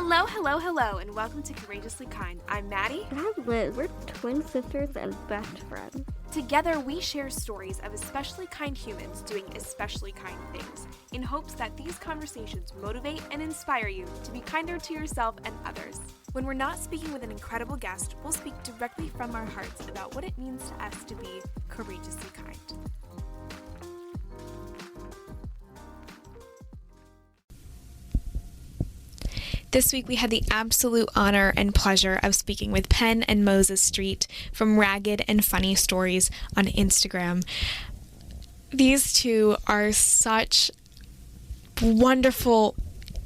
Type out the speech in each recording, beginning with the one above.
Hello, hello, hello, and welcome to Courageously Kind. I'm Maddie. And I'm Liz. We're twin sisters and best friends. Together, we share stories of especially kind humans doing especially kind things, in hopes that these conversations motivate and inspire you to be kinder to yourself and others. When we're not speaking with an incredible guest, we'll speak directly from our hearts about what it means to us to be courageously kind. This week, we had the absolute honor and pleasure of speaking with Penn and Moses Street from Ragged and Funny Stories on Instagram. These two are such wonderful,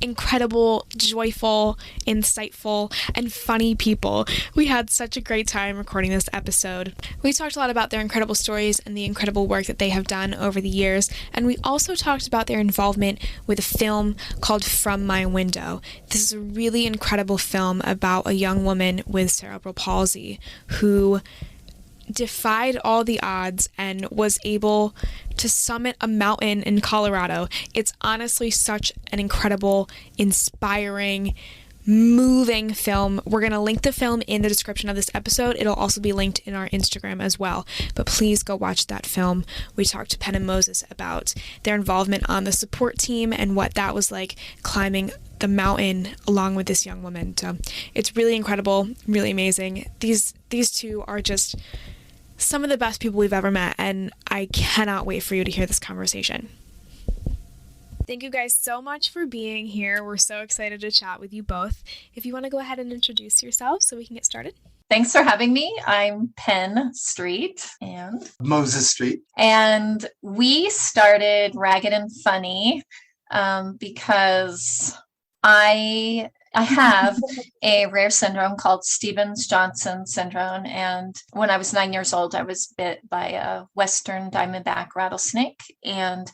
incredible, joyful, insightful, and funny people. We had such a great time recording this episode. We talked a lot about their incredible stories and the incredible work that they have done over the years, and we also talked about their involvement with a film called From My Window. This is a really incredible film about a young woman with cerebral palsy who defied all the odds and was able to summit a mountain in Colorado. It's honestly such an incredible, inspiring, moving film. We're going to link the film in the description of this episode. It'll also be linked in our Instagram as well. But please go watch that film. We talked to Penn and Moses about their involvement on the support team and what that was like climbing the mountain along with this young woman. So it's really incredible, really amazing. These two are just some of the best people we've ever met, and I cannot wait for you to hear this conversation. Thank you guys so much for being here. We're so excited to chat with you both. If you want to go ahead and introduce yourselves so we can get started. Thanks for having me. I'm Penn Street and Moses Street. And we started Ragged and Funny because I have a rare syndrome called Stevens-Johnson syndrome. And when I was 9 years old, I was bit by a Western diamondback rattlesnake. And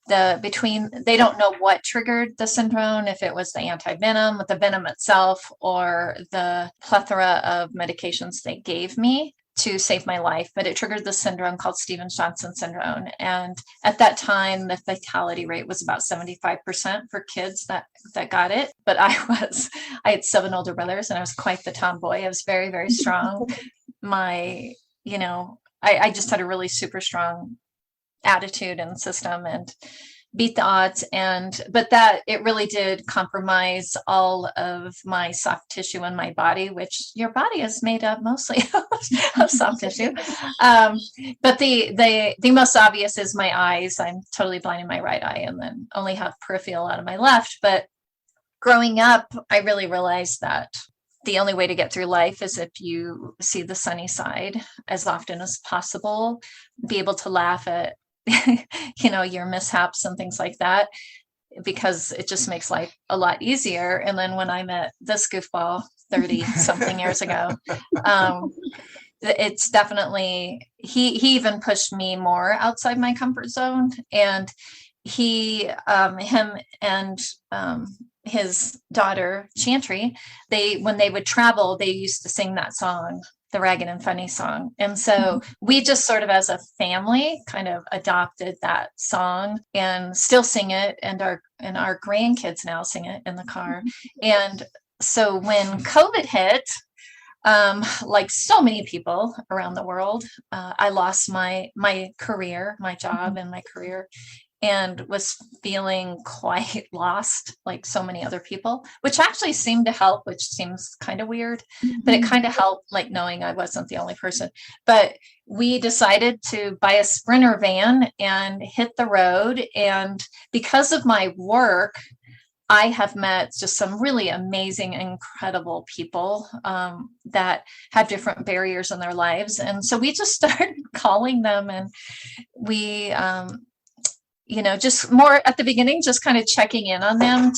they don't know what triggered the syndrome, if it was the anti-venom, the venom itself, or the plethora of medications they gave me to save my life, but it triggered the syndrome called Stevens-Johnson syndrome. And at that time, the fatality rate was about 75% for kids that got it. But I had 7 older brothers, and I was quite the tomboy. I was very, very strong. I just had a really super strong attitude and system and beat the odds. But that it really did compromise all of my soft tissue in my body, which your body is made up mostly of soft tissue. But the most obvious is my eyes. I'm totally blind in my right eye and then only have peripheral out of my left. But growing up, I really realized that the only way to get through life is if you see the sunny side as often as possible, be able to laugh at your mishaps and things like that, because it just makes life a lot easier. And then when I met this goofball 30 something years ago, it's definitely, he even pushed me more outside my comfort zone. And him and his daughter Chantry, when they would travel, they used to sing that song, the Ragged and Funny song. And so we just sort of as a family kind of adopted that song and still sing it. And our grandkids now sing it in the car. And so when COVID hit, like so many people around the world, I lost my career, my job and my career, and was feeling quite lost, like so many other people, which actually seemed to help, which seems kind of weird, but it kind of helped, like knowing I wasn't the only person. But we decided to buy a Sprinter van and hit the road. And because of my work, I have met just some really amazing, incredible people that have different barriers in their lives. And so we just started calling them, and we, just more at the beginning, just kind of checking in on them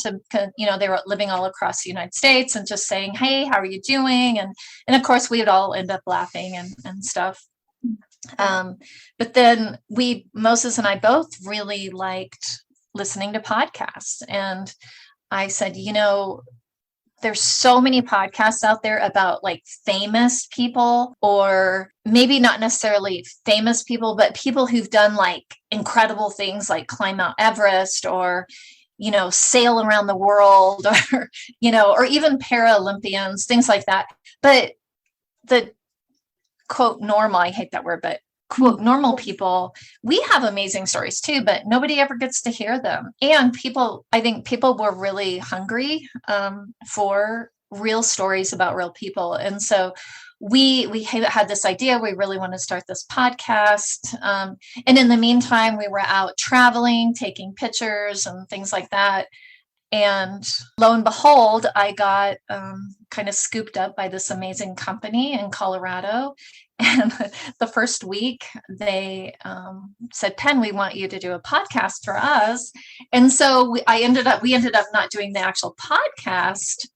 they were living all across the United States, and just saying, hey, how are you doing? And of course we would all end up laughing and stuff. But then Moses and I both really liked listening to podcasts. And I said, there's so many podcasts out there about like famous people, or maybe not necessarily famous people, but people who've done like incredible things like climb Mount Everest, or, sail around the world or, or even Paralympians, things like that. But the quote normal, I hate that word, but quote normal people, we have amazing stories too, but nobody ever gets to hear them. And I think people were really hungry for real stories about real people. And so we had this idea, we really want to start this podcast. And in the meantime, we were out traveling, taking pictures and things like that. And lo and behold, I got kind of scooped up by this amazing company in Colorado. And the first week they said, Penn, we want you to do a podcast for us. And so we ended up not doing the actual podcast,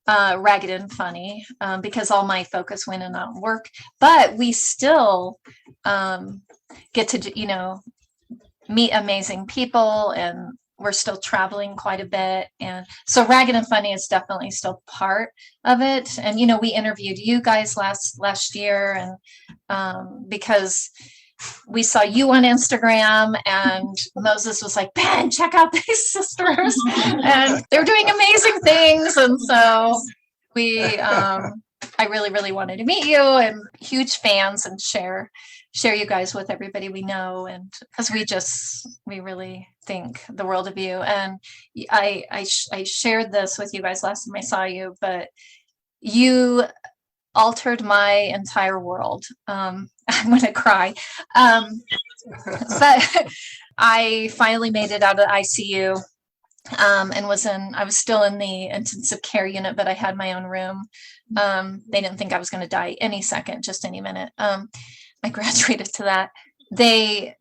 Ragged and Funny, because all my focus went in on work. But we still get to, meet amazing people, and we're still traveling quite a bit. And so Ragged and Funny is definitely still part of it. And, we interviewed you guys last year, and because we saw you on Instagram, and Moses was like, Ben, check out these sisters and they're doing amazing things. And so I really, really wanted to meet you, and huge fans, and share you guys with everybody we know. And because we really think the world of you. And I shared this with you guys last time I saw you, but you altered my entire world. I'm going to cry. But I finally made it out of ICU. And I was still in the intensive care unit, but I had my own room. They didn't think I was going to die any second, just any minute. I graduated to that. They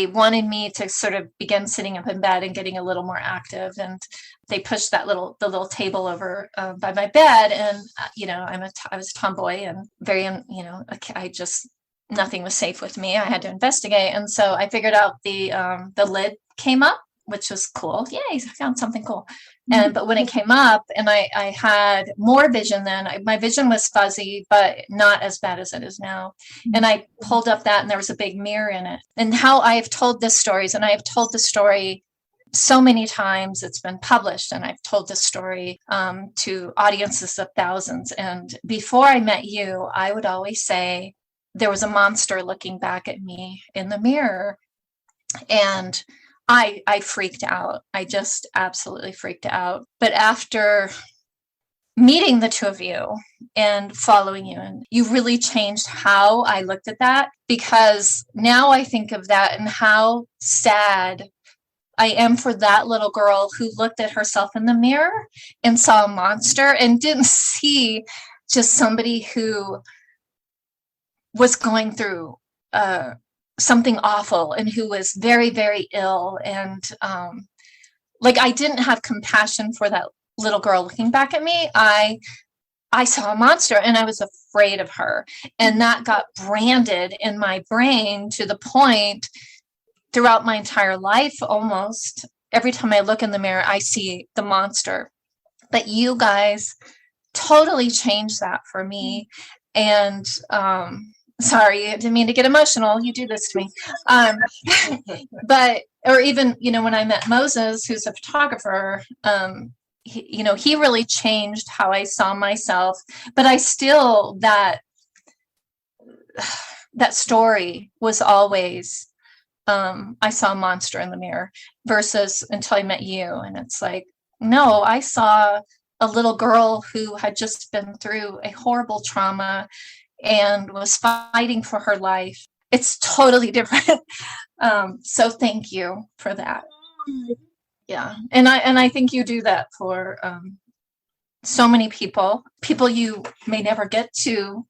wanted me to sort of begin sitting up in bed and getting a little more active. And they pushed the little table over by my bed. And, I was a tomboy and very, nothing was safe with me. I had to investigate. And so I figured out the lid came up, which was cool. Yay, I found something cool. But when it came up, and I had more vision then, my vision was fuzzy, but not as bad as it is now. And I pulled up that, and there was a big mirror in it. And how I have told this stories, and I have told the story so many times, it's been published, and I've told this story to audiences of thousands. And before I met you, I would always say there was a monster looking back at me in the mirror. And I freaked out. I just absolutely freaked out. But after meeting the two of you and following you, and you really changed how I looked at that, because now I think of that and how sad I am for that little girl who looked at herself in the mirror and saw a monster and didn't see just somebody who was going through something awful and who was very, very ill. And I didn't have compassion for that little girl looking back at me. I saw a monster, and I was afraid of her. And that got branded in my brain to the point throughout my entire life, almost every time I look in the mirror, I see the monster. But you guys totally changed that for me. And sorry, I didn't mean to get emotional. You do this to me. Or even, when I met Moses, who's a photographer, he really changed how I saw myself. But I still, that story was always, I saw a monster in the mirror, versus until I met you. And it's like, no, I saw a little girl who had just been through a horrible trauma and was fighting for her life. It's totally different. So thank you for that. Yeah. And I think you do that for so many people you may never get to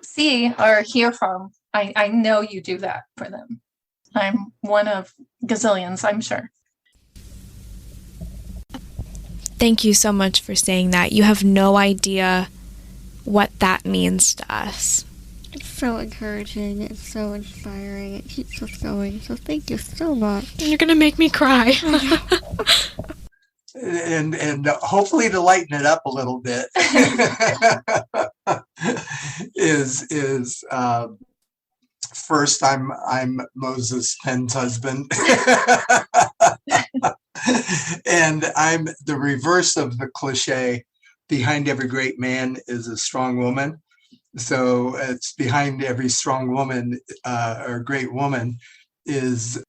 see or hear from. I know you do that for them. I'm one of gazillions, I'm sure. Thank you so much for saying that. You have no idea what that means to us. It's so encouraging. It's so inspiring. It keeps us going. So thank you so much. You're going to make me cry. and hopefully to lighten it up a little bit is first, I'm Moses, Penn's husband. And I'm the reverse of the cliche. Behind every great man is a strong woman. So it's behind every strong woman or great woman is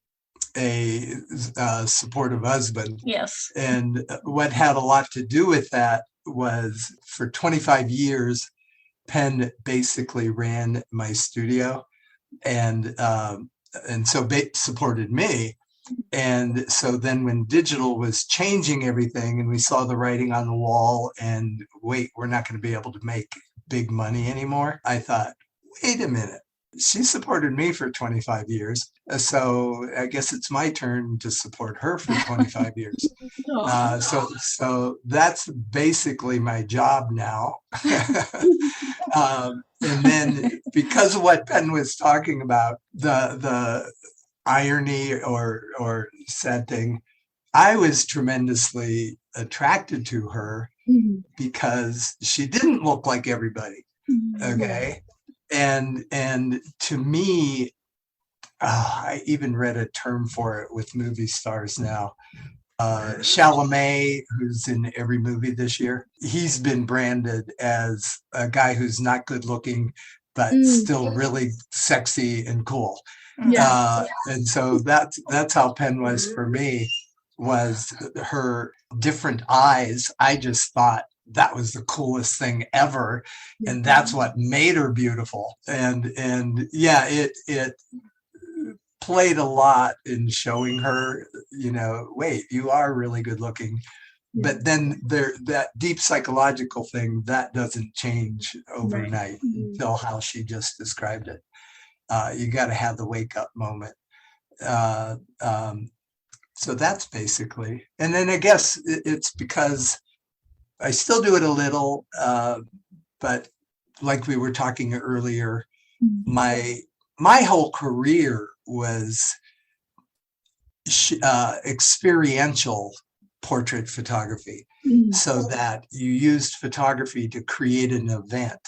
a supportive husband. Yes. And what had a lot to do with that was for 25 years, Penn basically ran my studio and so supported me. And so then when digital was changing everything and we saw the writing on the wall and wait, we're not going to be able to make big money anymore, I thought, wait a minute. She supported me for 25 years. So I guess it's my turn to support her for 25 years. So that's basically my job now. And then because of what Penn was talking about, the irony or sad thing, I was tremendously attracted to her because she didn't look like everybody. Okay. And to me, I even read a term for it with movie stars now. Chalamet, who's in every movie this year, he's been branded as a guy who's not good looking, but still really sexy and cool. And so that's how Penn was for me, was her different eyes. I just thought that was the coolest thing ever. And that's what made her beautiful. And yeah, it played a lot in showing her, wait, you are really good looking. But then that deep psychological thing, that doesn't change overnight until how she just described it. You got to have the wake up moment. So that's basically, and then I guess it's because I still do it a little, but like we were talking earlier, my whole career was experiential portrait photography, so that you used photography to create an event.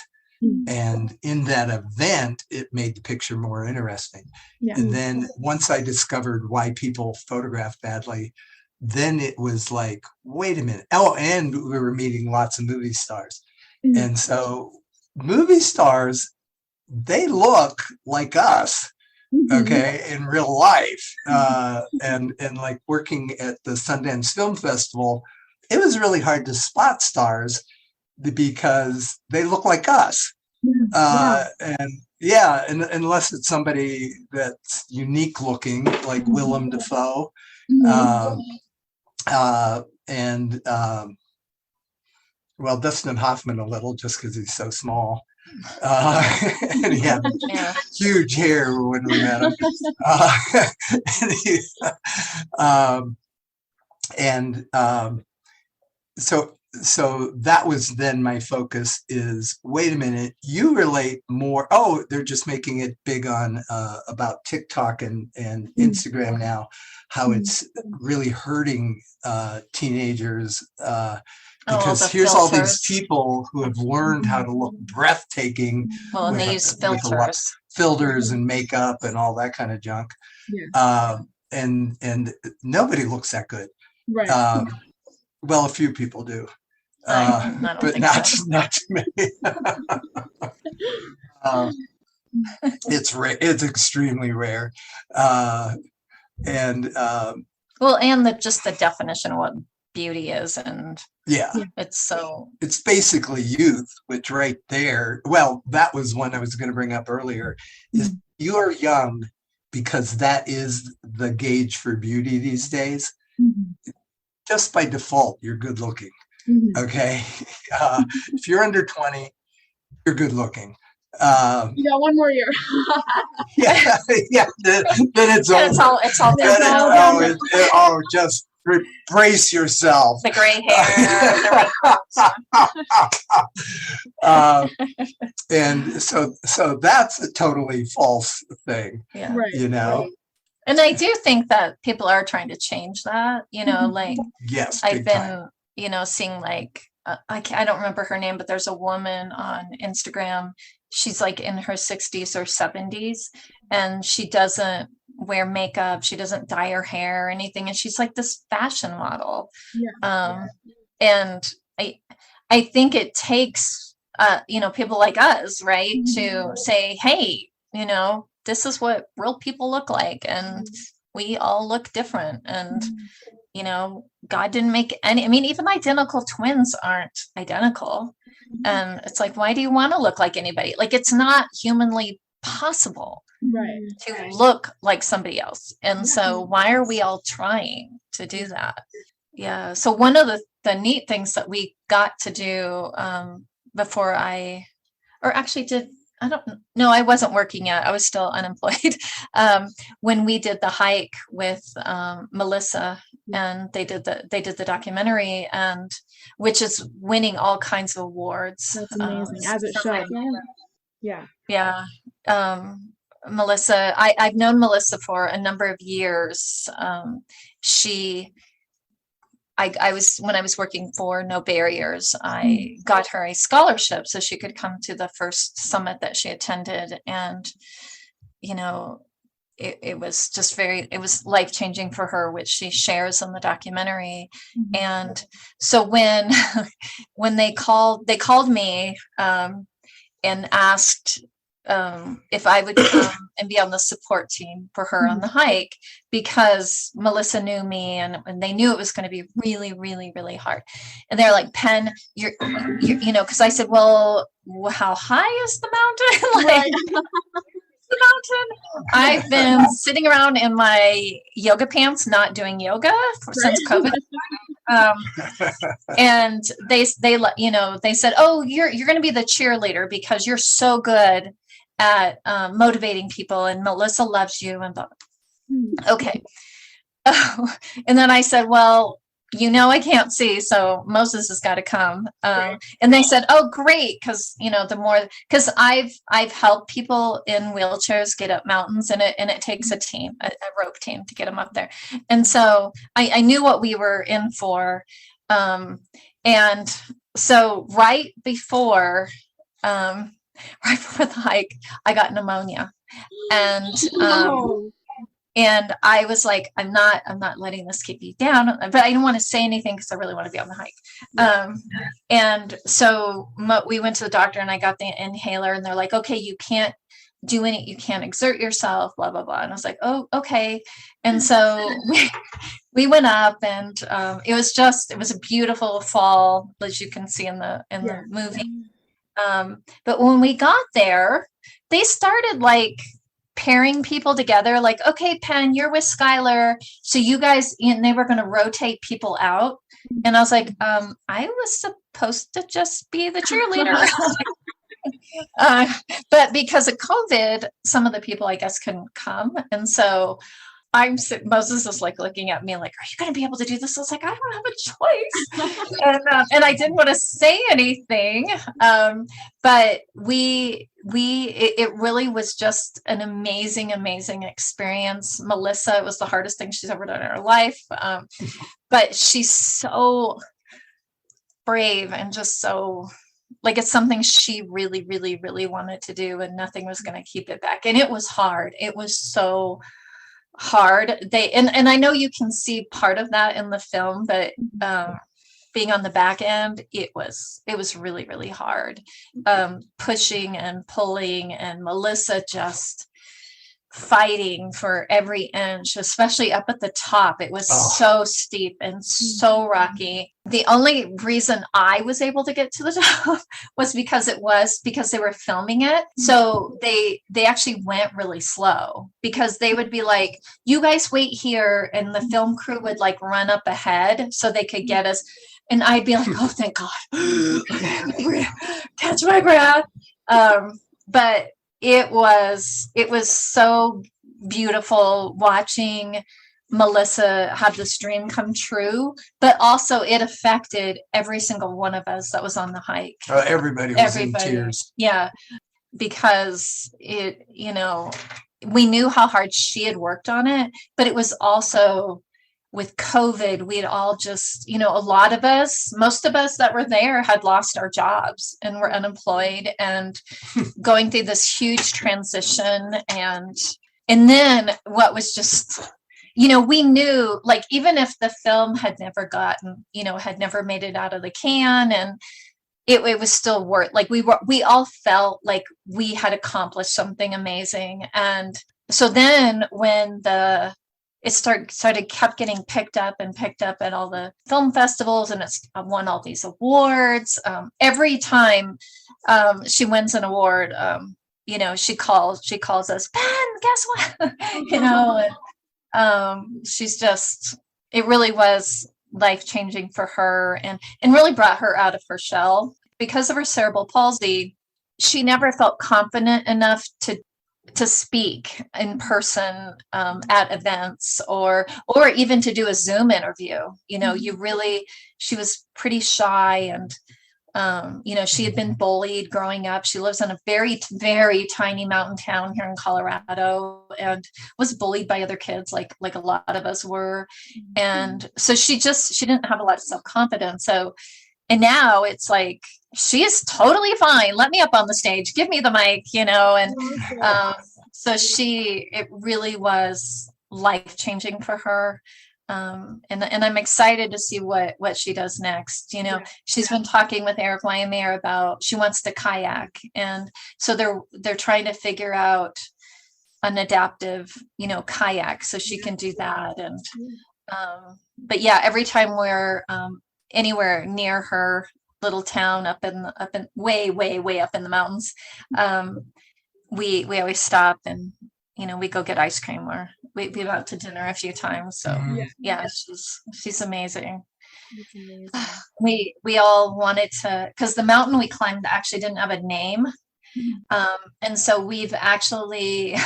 And in that event, it made the picture more interesting. And then once I discovered why people photograph badly, then it was like, wait a minute. Oh, and we were meeting lots of movie stars. And so movie stars, they look like us, okay, in real life. And like working at the Sundance Film Festival, it was really hard to spot stars because they look like us. And unless it's somebody that's unique looking, like Willem Dafoe, well, Dustin Hoffman a little, just because he's so small. And he had huge hair when we met him. So that was then my focus is, wait a minute, you relate more. Oh, they're just making it big on about TikTok and Instagram now, how it's really hurting teenagers. Because here's all these people who have learned how to look breathtaking. Well, and they use filters and makeup and all that kind of junk. And nobody looks that good. Well, a few people do. But not too many. It's extremely rare. And just the definition of what beauty is, and it's basically youth, which right there, well, that was one I was going to bring up earlier, is you are young because that is the gauge for beauty these days. Just by default, you're good looking. Okay. If you're under 20, you're good looking. You got one more year. Then it's over. It's all just brace yourself. The gray hair. And so that's a totally false thing. And I do think that people are trying to change that. Like yes, I've been, seeing like I don't remember her name, but there's a woman on Instagram. She's like in her 60s or 70s, and she doesn't wear makeup. She doesn't dye her hair or anything. And she's like this fashion model. And I think it takes, people like us, right, to say, hey, this is what real people look like. And we all look different. And, God didn't make any, even identical twins aren't identical. And it's like, why do you want to look like anybody? Like, it's not humanly possible to look like somebody else. And so why are we all trying to do that? Yeah. So one of the neat things that we got to do before I don't know, I wasn't working yet. I was still unemployed. When we did the hike with Melissa, and they did the documentary, and which is winning all kinds of awards. That's amazing. As it should. Yeah. Melissa, I've known Melissa for a number of years. When I was working for No Barriers, I got her a scholarship so she could come to the first summit that she attended. And, it was just it was life-changing for her, which she shares in the documentary. And so when they called me and asked if I would come and be on the support team for her on the hike, because Melissa knew me and they knew it was going to be really, really, really hard. And they're like, Penn, you're because I said, well, how high is the mountain? The mountain. I've been sitting around in my yoga pants, not doing yoga since COVID. And they said, oh, you're going to be the cheerleader because you're so good at motivating people, and Melissa loves you, and blah. Okay. And then I said, well, I can't see, so Moses has got to come. And they said, oh, great, because because I've helped people in wheelchairs get up mountains, and it takes a team, a rope team, to get them up there. And so I knew what we were in for. And so right before the hike, I got pneumonia, and and I was like, I'm not letting this keep me down, but I didn't want to say anything because I really want to be on the hike. And so we went to the doctor, and I got the inhaler, and they're like, okay, you can't you can't exert yourself, blah, blah, blah. And I was like, oh, okay. And so we went up, and it was a beautiful fall, as you can see in the movie. But when we got there, they started like pairing people together, like, okay, Penn, you're with Skylar, so you guys, and they were going to rotate people out. And I was like, I was supposed to just be the cheerleader. But because of COVID, some of the people, I guess, couldn't come. And so Moses is like looking at me like, are you going to be able to do this? I was like, I don't have a choice. And I didn't want to say anything. But it really was just an amazing, amazing experience. Melissa, it was the hardest thing she's ever done in her life. But she's so brave, and just so, like, it's something she really, really, really wanted to do, and nothing was going to keep it back. And it was hard. It was so hard. And I know you can see part of that in the film, but being on the back end, it was really, really hard. Pushing and pulling, and Melissa just fighting for every inch, especially up at the top. It was so steep and so rocky. The only reason I was able to get to the top was because they were filming it. So they actually went really slow, because they would be like, you guys wait here, and the film crew would like run up ahead so they could get us. And I'd be like, oh, thank God. Okay, catch my breath. But it was so beautiful watching Melissa have this dream come true, but also it affected every single one of us that was on the hike. Everybody was in tears. Yeah, because we knew how hard she had worked on it, but it was also with COVID, we'd all just, a lot of us, most of us that were there had lost our jobs and were unemployed and going through this huge transition. And And then what was just, we knew, like, even if the film had never had never made it out of the can, and it was still worth, like, we all felt like we had accomplished something amazing. And so then when it kept getting picked up at all the film festivals, and it's won all these awards. Every time she wins an award, she calls us, "Ben, guess what?" She's just, it really was life-changing for her, and really brought her out of her shell. Because of her cerebral palsy, she never felt confident enough to speak in person at events, or even to do a Zoom interview. She was pretty shy, and she had been bullied growing up. She lives in a very, very tiny mountain town here in Colorado, and was bullied by other kids, like a lot of us were. And so she didn't have a lot of self-confidence. So, and now it's like, she is totally fine. Let me up on the stage, give me the mic, and so it really was life-changing for her. And I'm excited to see what she does next. She's been talking with Eric Wymeyer about, she wants to kayak. And so they're trying to figure out an adaptive, kayak, so she can do that. And, but yeah, every time we're anywhere near her little town up in way, way, way up in the mountains, we always stop, and we go get ice cream, or we've been out to dinner a few times. So yeah, she's amazing. We all wanted to, because the mountain we climbed actually didn't have a name. And so we've actually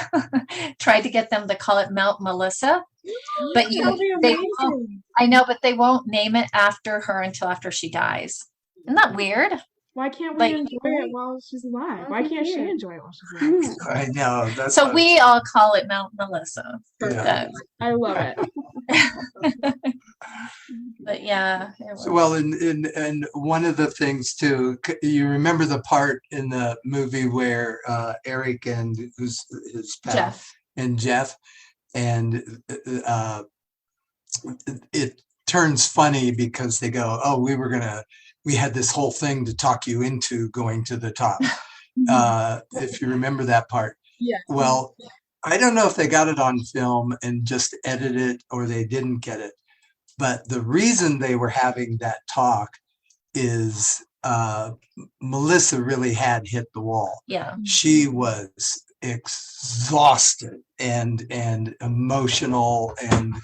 tried to get them to call it Mount Melissa, but I know, but they won't name it after her until after she dies. Isn't that weird? Why can't we enjoy it while she's alive? Why can't she enjoy it while she's alive? I know. So we all call it Mount Melissa. Yeah. I love it. But yeah. So, well, and one of the things too, you remember the part in the movie where Eric and who's his pet, Jeff, and it turns funny because they go, "Oh, we had this whole thing to talk you into going to the top." If you remember that part. Yeah. Well, I don't know if they got it on film and just edited it, or they didn't get it. But the reason they were having that talk is Melissa really had hit the wall. Yeah. She was exhausted and emotional, and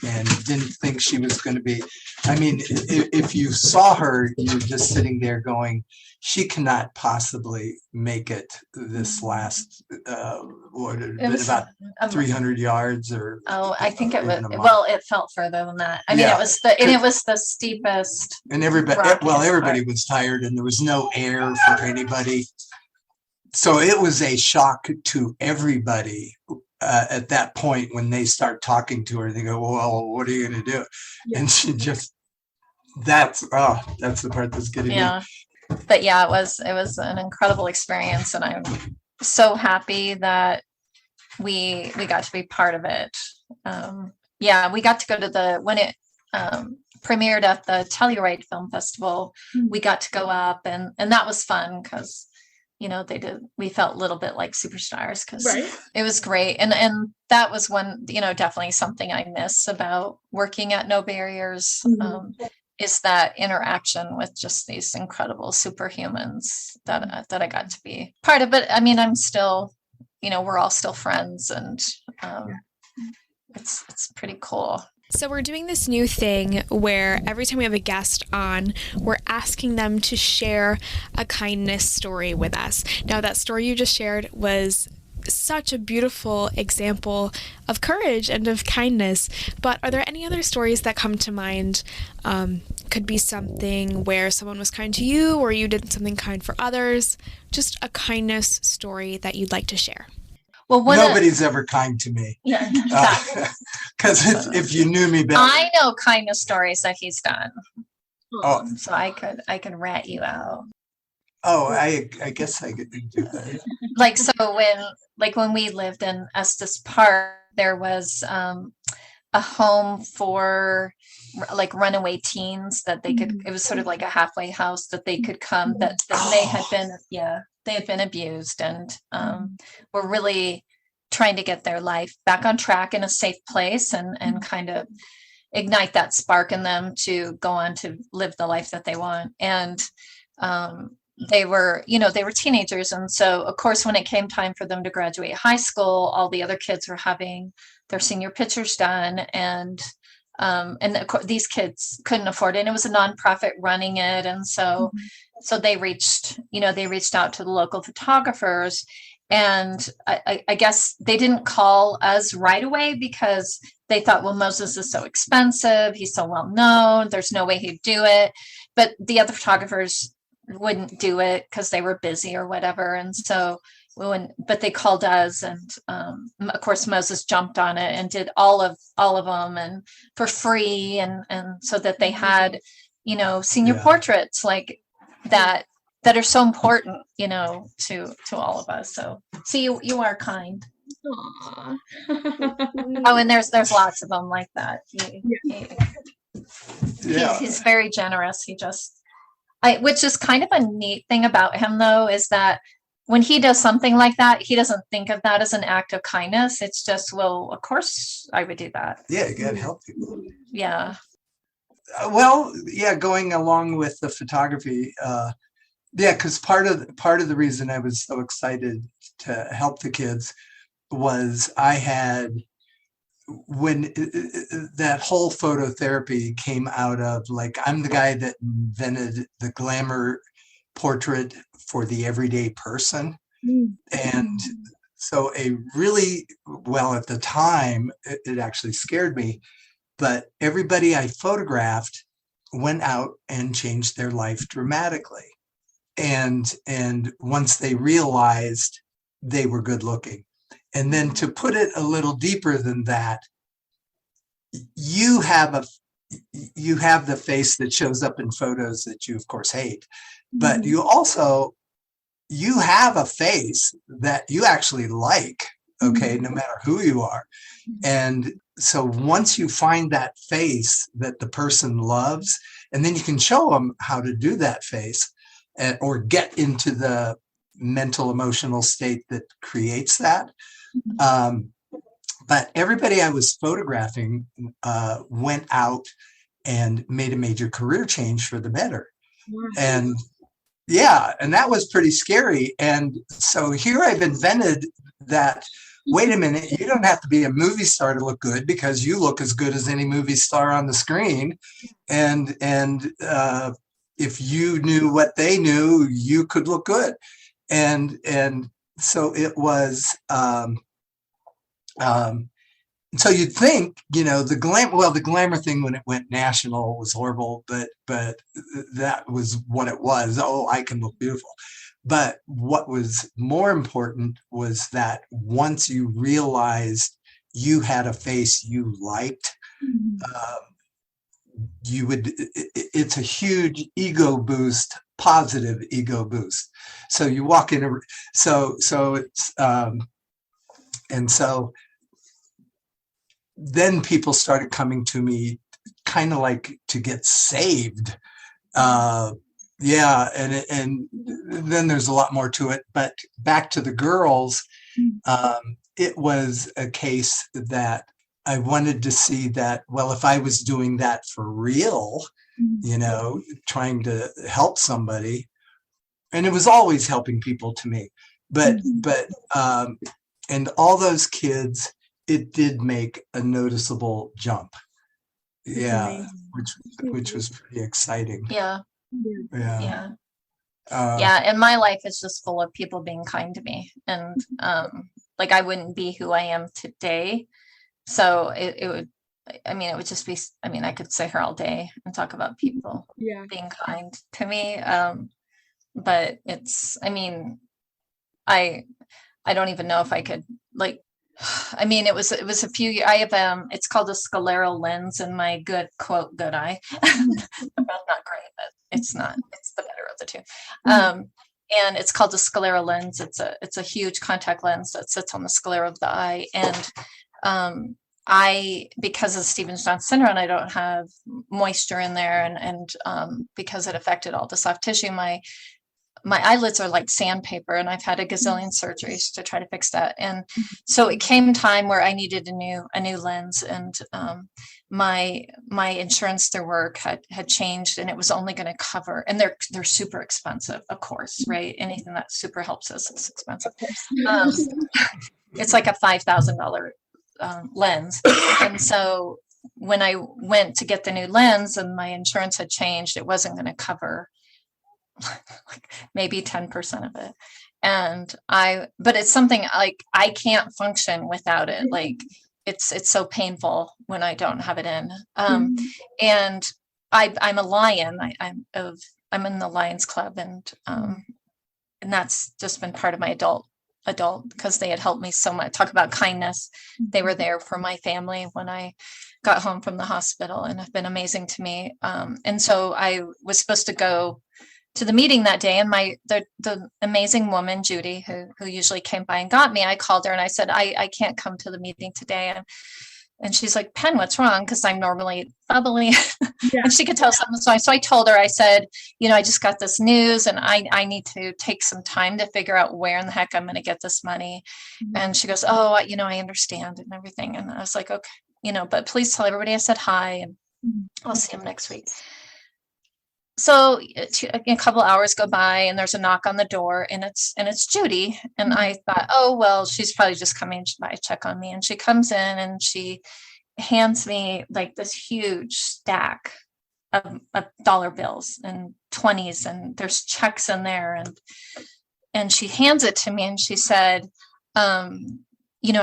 didn't think she was going to be. I mean, if you saw her, you're just sitting there going, she cannot possibly make it this last about 300 yards, or I think it was, well, it felt further than that. I mean, it was the steepest, and everybody was tired, and there was no air for anybody. So it was a shock to everybody at that point when they start talking to her. They go, "Well, what are you going to do?" Yeah. And she just, that's the part that's getting me. But yeah, it was an incredible experience, and I'm so happy that we got to be part of it. We got to go to when it premiered at the Telluride Film Festival. We got to go up, and that was fun because we felt a little bit like superstars, because it was great. And that was one, definitely something I miss about working at No Barriers, is that interaction with just these incredible superhumans that I got to be part of. But I mean, I'm still, we're all still friends, and it's pretty cool. So we're doing this new thing where every time we have a guest on, we're asking them to share a kindness story with us. Now, that story you just shared was such a beautiful example of courage and of kindness, but are there any other stories that come to mind? Could be something where someone was kind to you, or you did something kind for others. Just a kindness story that you'd like to share. Well, nobody's ever kind to me. Yeah, because if you knew me better, I know kindness stories that he's done. Oh, so I could rat you out. Oh, I guess I could do that. Like, so when we lived in Estes Park, there was a home for like runaway teens that they could, it was sort of like a halfway house that they could come, that they had been, they had been abused, and were really trying to get their life back on track in a safe place, and kind of ignite that spark in them to go on to live the life that they want. And they were teenagers. And so, of course, when it came time for them to graduate high school, all the other kids were having their senior pictures done. And of course, these kids couldn't afford it. And it was a nonprofit running it. And so, they reached out to the local photographers. And I guess they didn't call us right away because they thought, well, Moses is so expensive. He's so well known. There's no way he'd do it. But the other photographers wouldn't do it because they were busy or whatever. And so but they called us, and of course Moses jumped on it and did all of them, and for free, and so that they had, senior portraits like that are so important, to all of us. So you are kind. Aww. Oh, and there's lots of them like that. He's very generous. Which is kind of a neat thing about him, though, is that when he does something like that, he doesn't think of that as an act of kindness. It's just, well, of course I would do that. Yeah, you gotta help people. Yeah. Going along with the photography, because part of the reason I was so excited to help the kids was I had, when that whole phototherapy came out of, like, I'm the guy that invented the glamour portrait for the everyday person. And so at the time, it actually scared me, but everybody I photographed went out and changed their life dramatically. And once they realized they were good looking. And then to put it a little deeper than that, you have the face that shows up in photos that you of course hate, but you have a face that you actually like, okay, no matter who you are. And so once you find that face that the person loves, and then you can show them how to do that face, or get into the mental emotional state that creates that. But everybody I was photographing went out and made a major career change for the better. And that was pretty scary. And so here I've invented that, wait a minute, you don't have to be a movie star to look good, because you look as good as any movie star on the screen. And if you knew what they knew, you could look good. And so it was, so you'd think, the glamour thing when it went national was horrible, but that was what it was. Oh, I can look beautiful. But what was more important was that once you realized you had a face you liked, it's a huge ego boost, positive ego boost. So you walk in, so it's, and so then people started coming to me kind of like to get saved. And then there's a lot more to it, but back to the girls, it was a case that I wanted to see that, well, if I was doing that for real, trying to help somebody, and it was always helping people to me, but and all those kids, it did make a noticeable jump. Which was pretty exciting. Yeah. And my life is just full of people being kind to me, and like I wouldn't be who I am today. So it would just be, I could sit here all day and talk about people being kind to me. But it's, I don't even know if I could, like, it was a few years. I have it's called a scleral lens in my good eye. Not great, but it's the better of the two. And it's called a scleral lens. It's a huge contact lens that sits on the sclera of the eye, and because of Stevens-Johnson syndrome, I don't have moisture in there, and because it affected all the soft tissue, my eyelids are like sandpaper, and I've had a gazillion surgeries to try to fix that. And so it came time where I needed a new lens, and my insurance through work had changed, and it was only going to cover, and they're super expensive, of course, right? Anything that super helps us is expensive. It's like a $5,000 lens. And so when I went to get the new lens and my insurance had changed, it wasn't going to cover like maybe 10% of it. But it's something like I can't function without it. Like it's so painful when I don't have it in. And I'm a Lion. I'm in the Lions Club, and that's just been part of my adult because they had helped me so much. Talk about kindness. They were there for my family when I got home from the hospital, and have been amazing to me. And so I was supposed to go to the meeting that day, and the amazing woman, Judy, who usually came by and got me, I called her and I said, I can't come to the meeting today. And she's like, Penn, what's wrong? Because I'm normally bubbly. Yeah. And she could tell something's wrong. So I told her, I said, I just got this news, and I need to take some time to figure out where in the heck I'm going to get this money. And she goes, oh, I understand and everything. And I was like, okay, but please tell everybody I said hi, and I'll see them next week. So a couple hours go by, and there's a knock on the door, and it's Judy. And I thought, oh, well, she's probably just coming by to check on me. And she comes in and she hands me like this huge stack of dollar bills and 20s, and there's checks in there. And she hands it to me, and she said, I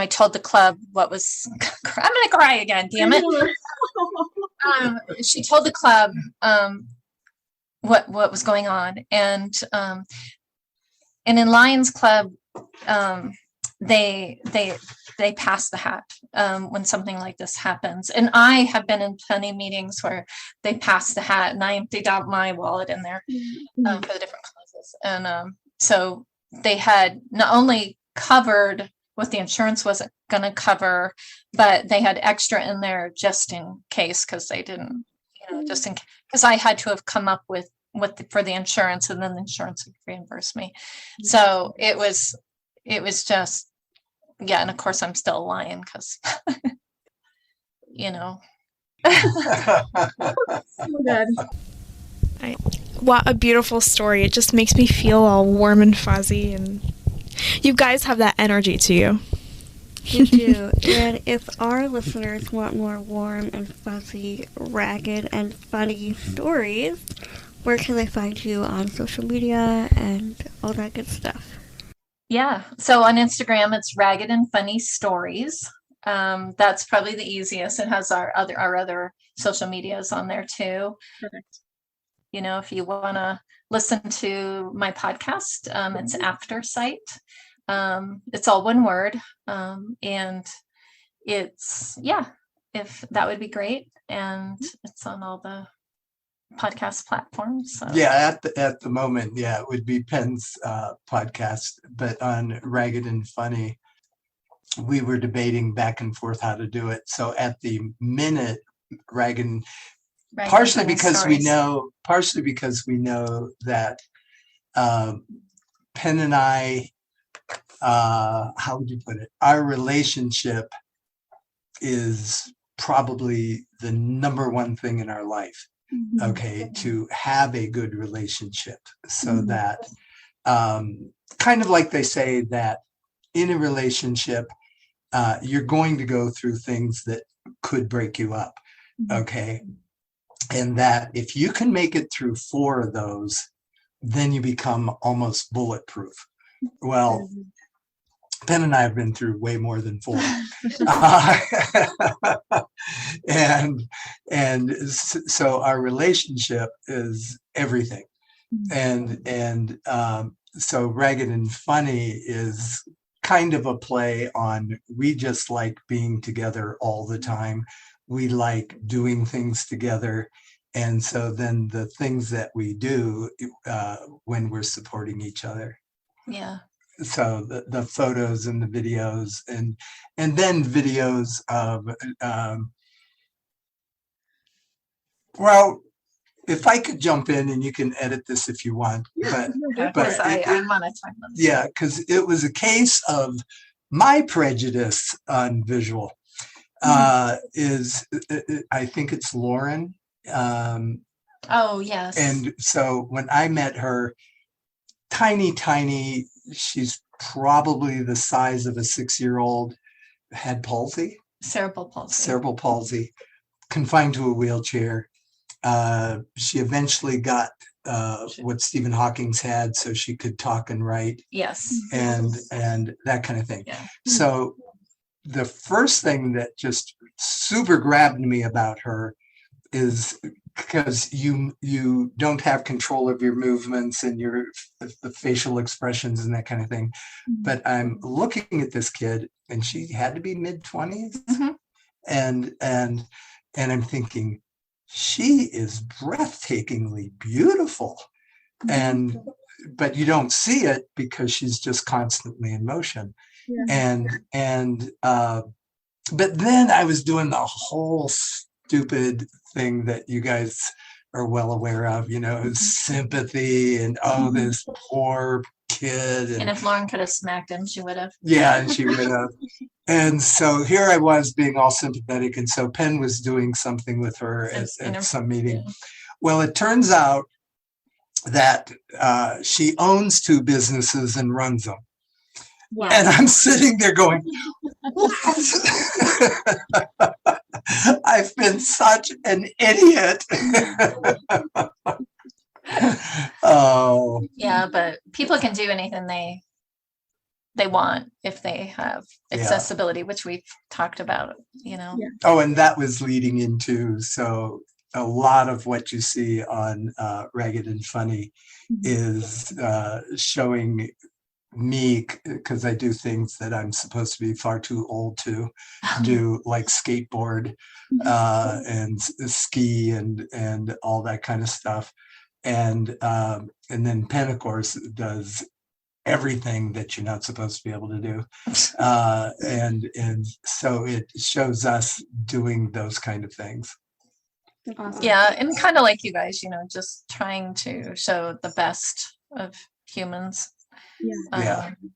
told the club what was, I'm going to cry again, damn it. She told the club, what was going on. And in Lions Club, they pass the hat when something like this happens. And I have been in plenty of meetings where they pass the hat, and I emptied out my wallet in there for the different causes. And so they had not only covered what the insurance wasn't going to cover, but they had extra in there just in case, because they didn't, just in case, because I had to have come up with for the insurance, and then the insurance would reimburse me. So it was just, yeah. And of course I'm still a Lion because, So good. What a beautiful story. It just makes me feel all warm and fuzzy, and you guys have that energy to you. We do. And if our listeners want more warm and fuzzy, ragged and funny stories, where can they find you on social media and all that good stuff? Yeah. So on Instagram, it's Ragged and Funny Stories. That's probably the easiest. It has our other social medias on there too. Perfect. If you want to listen to my podcast, it's After Sight. It's all one word. And it's, if that would be great. And it's on all the podcast platforms. So. Yeah, at the moment, it would be Penn's podcast, but on Ragged and Funny, we were debating back and forth how to do it. So at the minute, Ragged partially because we know that Penn and I, how would you put it? Our relationship is probably the number one thing in our life. Okay, to have a good relationship, so that kind of like they say that in a relationship, you're going to go through things that could break you up. Okay. And that if you can make it through 4 of those, then you become almost bulletproof. Well, Penn and I have been through way more than 4. And so our relationship is everything. And so Ragged and Funny is kind of a play on, we just like being together all the time. We like doing things together. And so then the things that we do when we're supporting each other. Yeah. so the photos and the videos and then videos of well, if I could jump in, and you can edit this if you want, but Because I want to talk about this. yeah, because it was a case of my prejudice on visual. Is I think it's Lauren. Oh, yes. And so when I met her, tiny, she's probably the size of a 6-year-old, had palsy, cerebral palsy, confined to a wheelchair. She eventually got what Stephen Hawking's had, so she could talk and write. Yes. And that kind of thing. Yeah. So the first thing that just super grabbed me about her is because you don't have control of your movements and the facial expressions and that kind of thing. But I'm looking at this kid, and she had to be mid-20s, and I'm thinking, she is breathtakingly beautiful, but you don't see it because she's just constantly in motion. But then I was doing the whole stupid thing that you guys are well aware of, sympathy and this poor kid. And if Lauren could have smacked him, she would have. Yeah, and she would have. And so here I was being all sympathetic. And so Penn was doing something with her at some meeting. Yeah. Well, it turns out that she owns 2 businesses and runs them. Wow. And I'm sitting there going, what? I've been such an idiot. Oh. Yeah, but people can do anything they want if they have accessibility, which we've talked about, Yeah. Oh, and that was leading into, so a lot of what you see on Ragged and Funny is showing me, because I do things that I'm supposed to be far too old to do, like skateboard and ski and all that kind of stuff. And then Penn, of course, does everything that you're not supposed to be able to do. And so it shows us doing those kind of things. Awesome. Yeah, and kind of like you guys, just trying to show the best of humans.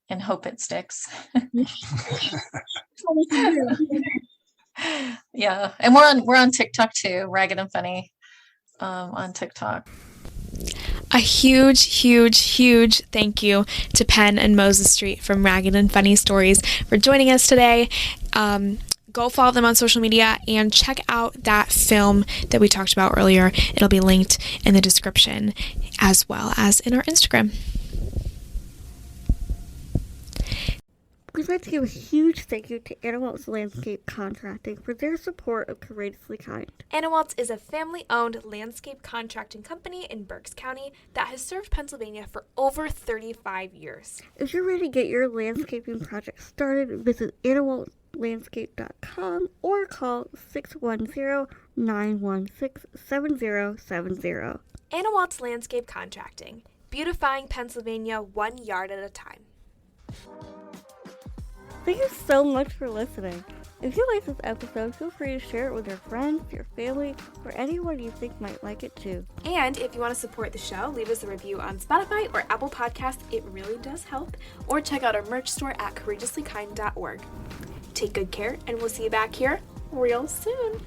And hope it sticks. Yeah, and we're on TikTok too, Ragged and Funny, on TikTok. A huge thank you to Penn and Moses Street from Ragged and Funny Stories for joining us today. Go follow them on social media and check out that film that we talked about earlier. It'll be linked in the description as well as in our Instagram. We'd like to give a huge thank you to Anna Waltz Landscape Contracting for their support of Courageously Kind. Anna Waltz is a family-owned landscape contracting company in Berks County that has served Pennsylvania for over 35 years. If you're ready to get your landscaping project started, visit AnnaWaltzLandscape.com or call 610-916-7070. Anna Waltz Landscape Contracting, beautifying Pennsylvania 1 yard at a time. Thank you so much for listening. If you like this episode, feel free to share it with your friends, your family, or anyone you think might like it too. And if you want to support the show, leave us a review on Spotify or Apple Podcasts. It really does help. Or check out our merch store at courageouslykind.org. Take good care, and we'll see you back here real soon.